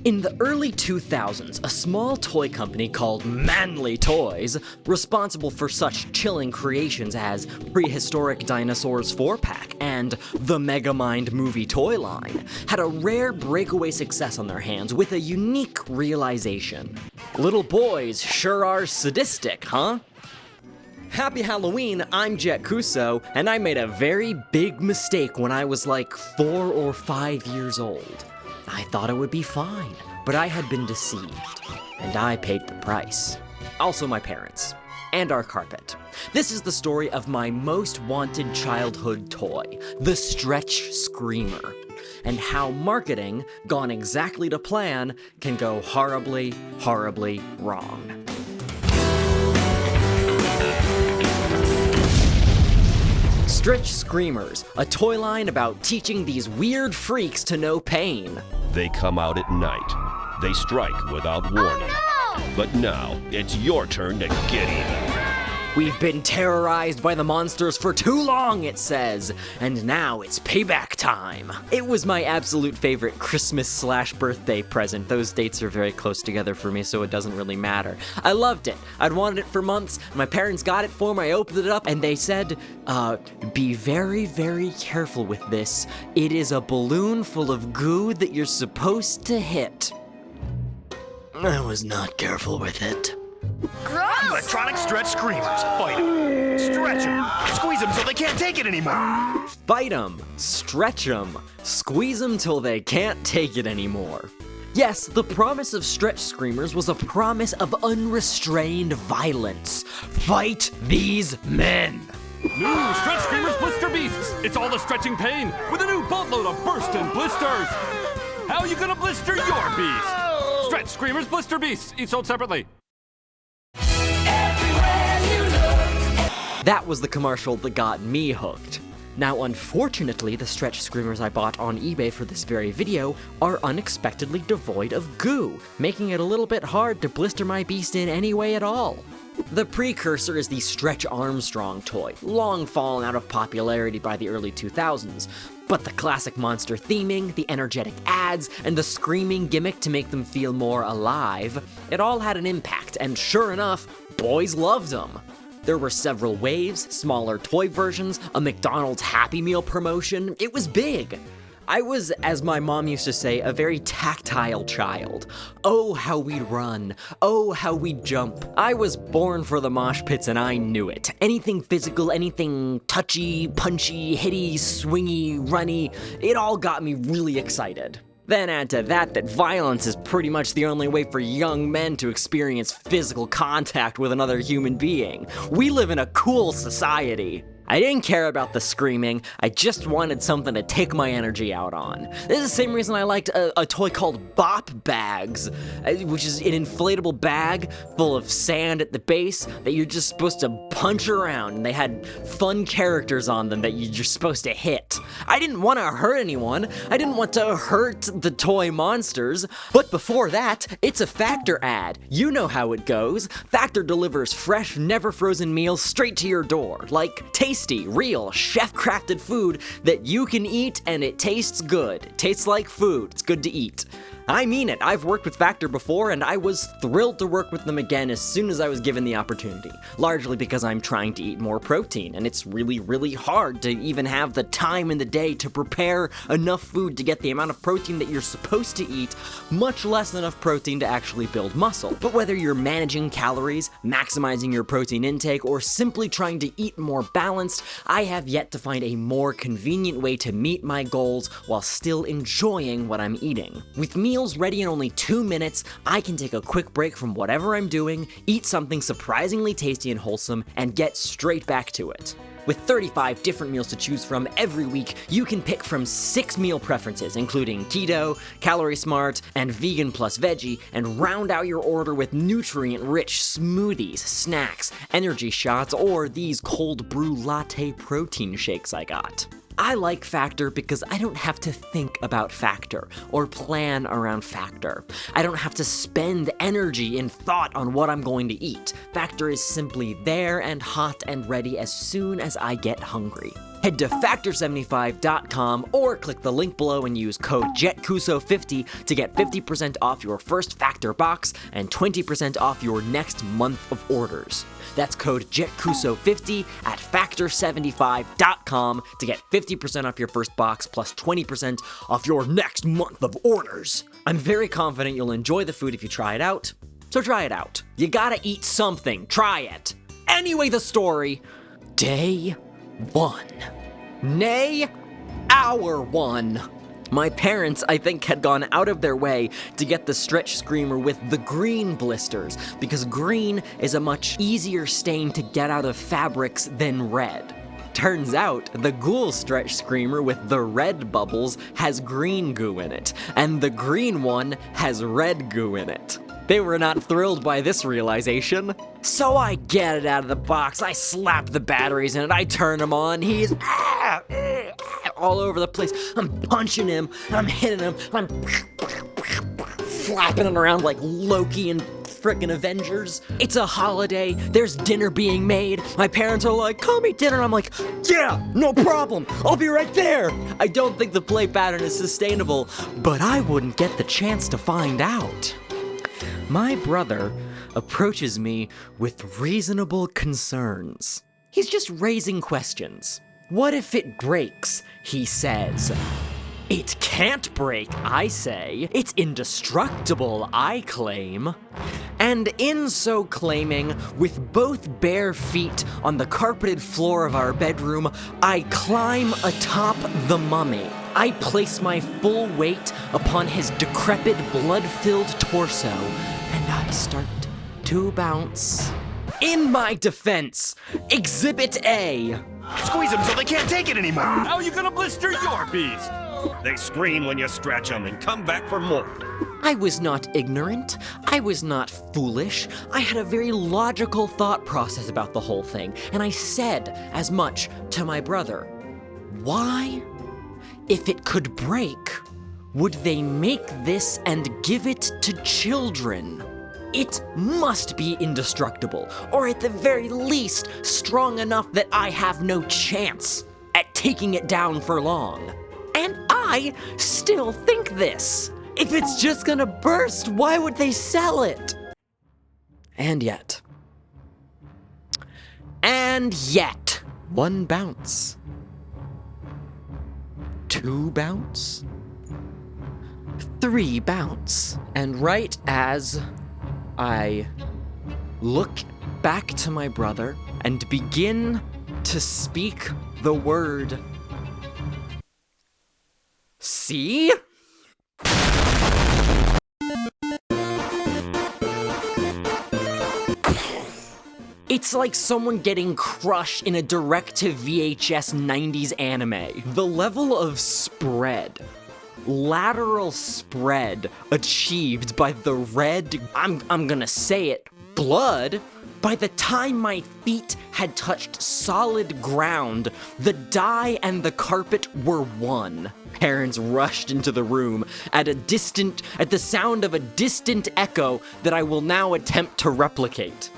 In the early 2000s, a small toy company called Manly Toys, responsible for such chilling creations as Prehistoric Dinosaurs 4-pack and the Megamind movie toy line, had a rare breakaway success on their hands with a unique realization. Little boys sure are sadistic, huh? Happy Halloween, I'm Jaxom, and I made a very big mistake when I was like 4 or 5 years old. I thought it would be fine, but I had been deceived, and I paid the price. Also my parents, and our carpet. This is the story of my most wanted childhood toy, the Stretch Screamer, and how marketing, gone exactly to plan, can go horribly, horribly wrong. Stretch Screamers, a toy line about teaching these weird freaks to know pain. They come out at night. They strike without warning. Oh, no! But now, it's your turn to get even. We've been terrorized by the monsters for too long, it says, and now it's payback time. It was my absolute favorite Christmas/birthday present. Those dates are very close together for me, so it doesn't really matter. I loved it. I'd wanted it for months. My parents got it for me. I opened it up, and they said, be very, very careful with this. It is a balloon full of goo that you're supposed to hit. I was not careful with it. Gross! Electronic stretch screamers. Fight them. Stretch them. Squeeze them so they can't take it anymore. Fight 'em, stretch 'em, squeeze 'em till they can't take it anymore. Yes, the promise of Stretch Screamers was a promise of unrestrained violence. Fight these men! New Stretch Screamers Blister Beasts! It's all the stretching pain with a new boatload of burstin' blisters! How are you gonna blister your beast? Stretch Screamers Blister Beasts, each sold separately. That was the commercial that got me hooked. Now, unfortunately, the Stretch Screamers I bought on eBay for this very video are unexpectedly devoid of goo, making it a little bit hard to blister my beast in any way at all. The precursor is the Stretch Armstrong toy, long fallen out of popularity by the early 2000s, but the classic monster theming, the energetic ads, and the screaming gimmick to make them feel more alive, it all had an impact, and sure enough, boys loved them. There were several waves, smaller toy versions, a McDonald's Happy Meal promotion. It was big. I was, as my mom used to say, a very tactile child. Oh, how we'd run. Oh, how we'd jump. I was born for the mosh pits and I knew it. Anything physical, anything touchy, punchy, hitty, swingy, runny, it all got me really excited. Then add to that violence is pretty much the only way for young men to experience physical contact with another human being. We live in a cool society. I didn't care about the screaming, I just wanted something to take my energy out on. This is the same reason I liked a toy called Bop Bags, which is an inflatable bag full of sand at the base that you're just supposed to punch around, and they had fun characters on them that you're just supposed to hit. I didn't want to hurt anyone, I didn't want to hurt the toy monsters, but before that, it's a Factor ad. You know how it goes. Factor delivers fresh, never frozen meals straight to your door, like tasty, real, chef-crafted food that you can eat and it tastes good. It tastes like food. It's good to eat. I mean it. I've worked with Factor before and I was thrilled to work with them again as soon as I was given the opportunity. Largely because I'm trying to eat more protein and it's really, really hard to even have the time in the day to prepare enough food to get the amount of protein that you're supposed to eat, much less enough protein to actually build muscle. But whether you're managing calories, maximizing your protein intake, or simply trying to eat more balanced, I have yet to find a more convenient way to meet my goals while still enjoying what I'm eating. With meals ready in only 2 minutes, I can take a quick break from whatever I'm doing, eat something surprisingly tasty and wholesome, and get straight back to it. With 35 different meals to choose from every week, you can pick from 6 meal preferences, including keto, calorie smart, and vegan plus veggie, and round out your order with nutrient-rich smoothies, snacks, energy shots, or these cold brew latte protein shakes I got. I like Factor because I don't have to think about Factor or plan around Factor. I don't have to spend energy and thought on what I'm going to eat. Factor is simply there and hot and ready as soon as I get hungry. Head to factor75.com or click the link below and use code JETCUSO50 to get 50% off your first Factor box and 20% off your next month of orders. That's code JETCUSO50 at factor75.com to get 50% off your first box plus 20% off your next month of orders. I'm very confident you'll enjoy the food if you try it out, so try it out. You gotta eat something, try it. Anyway, the story. Day 1. Nay, hour 1. My parents, I think, had gone out of their way to get the stretch screamer with the green blisters, because green is a much easier stain to get out of fabrics than red. Turns out, the ghoul stretch screamer with the red bubbles has green goo in it, and the green one has red goo in it. They were not thrilled by this realization. So I get it out of the box, I slap the batteries in it, I turn them on, he's all over the place. I'm punching him, I'm hitting him, I'm flapping him around like Loki and frickin' Avengers. It's a holiday, there's dinner being made. My parents are like, come eat dinner. I'm like, yeah, no problem, I'll be right there. I don't think the play pattern is sustainable, but I wouldn't get the chance to find out. My brother approaches me with reasonable concerns. He's just raising questions. What if it breaks? He says. It can't break, I say. It's indestructible, I claim. And in so claiming, with both bare feet on the carpeted floor of our bedroom, I climb atop the mummy. I place my full weight upon his decrepit, blood-filled torso, and I start to bounce. In my defense, Exhibit A. Squeeze them so they can't take it anymore. How are you gonna blister your beast? They scream when you stretch them and come back for more. I was not ignorant. I was not foolish. I had a very logical thought process about the whole thing, and I said as much to my brother. Why? If it could break, would they make this and give it to children? It must be indestructible, or at the very least, strong enough that I have no chance at taking it down for long. And I still think this. If it's just gonna burst, why would they sell it? And yet. One bounce. 2 bounce. 3 bounce. And right as I look back to my brother and begin to speak the word see? It's like someone getting crushed in a direct-to-VHS 90s anime. The level of spread, lateral spread achieved by the red, I'm gonna say it, blood. By the time my feet had touched solid ground, the dye and the carpet were one. Parents rushed into the room at the sound of a distant echo that I will now attempt to replicate.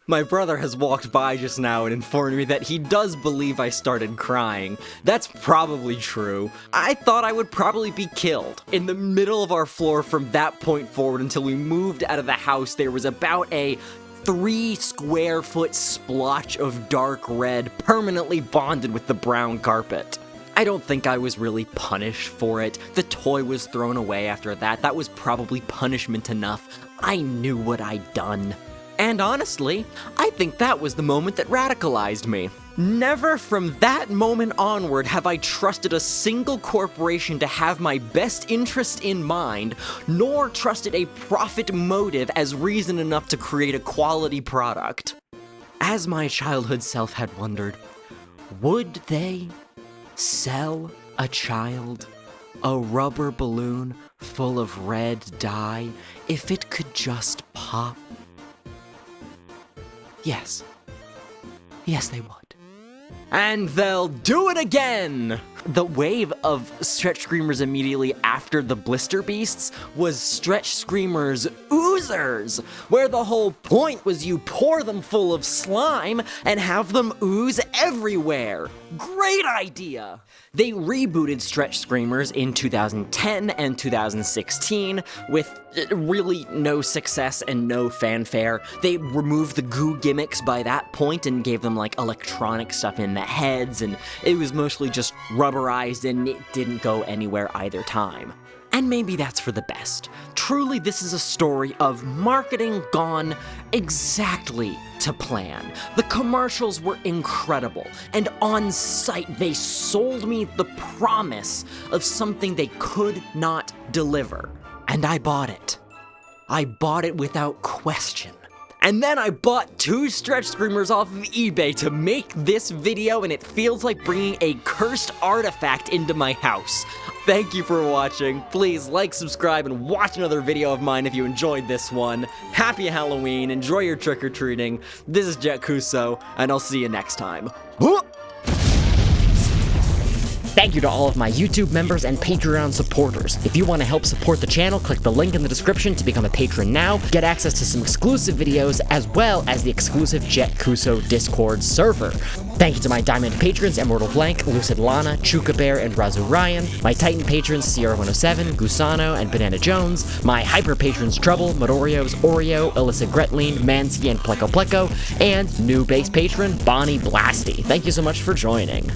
My brother has walked by just now and informed me that he does believe I started crying. That's probably true. I thought I would probably be killed. In the middle of our floor from that point forward until we moved out of the house, there was about a 3 square foot splotch of dark red permanently bonded with the brown carpet. I don't think I was really punished for it. The toy was thrown away after that. That was probably punishment enough. I knew what I'd done. And honestly, I think that was the moment that radicalized me. Never from that moment onward have I trusted a single corporation to have my best interest in mind, nor trusted a profit motive as reason enough to create a quality product. As my childhood self had wondered, would they sell a child a rubber balloon full of red dye if it could just pop? Yes. Yes, they would. And they'll do it again! The wave of Stretch Screamers immediately after the Blister Beasts was Stretch Screamers Oozers, where the whole point was you pour them full of slime and have them ooze everywhere. Great idea! They rebooted Stretch Screamers in 2010 and 2016 with really no success and no fanfare. They removed the goo gimmicks by that point and gave them like electronic stuff in the heads, and it was mostly just rubberized and it didn't go anywhere either time. And maybe that's for the best. Truly, this is a story of marketing gone exactly to plan. The commercials were incredible, and on site they sold me the promise of something they could not deliver. And I bought it. I bought it without question. And then I bought 2 Stretch Screamers off of eBay to make this video, and it feels like bringing a cursed artifact into my house. Thank you for watching. Please like, subscribe, and watch another video of mine if you enjoyed this one. Happy Halloween, enjoy your trick-or-treating. This is Jaxom, and I'll see you next time. Thank you to all of my YouTube members and Patreon supporters. If you want to help support the channel, click the link in the description to become a patron now, get access to some exclusive videos, as well as the exclusive Jaxom Discord server. Thank you to my Diamond patrons, Immortal Blank, Lucid LANA, CHOOKA Bear, and RAZU RION, my Titan patrons, Sierra107, Gusano, and Banana Jones, my Hyper patrons, Trouble, Mudorios, Orio, Alyssa Gretlein, Mannsky, and Plecopleco, and new base patron, Bonnie Blasty. Thank you so much for joining.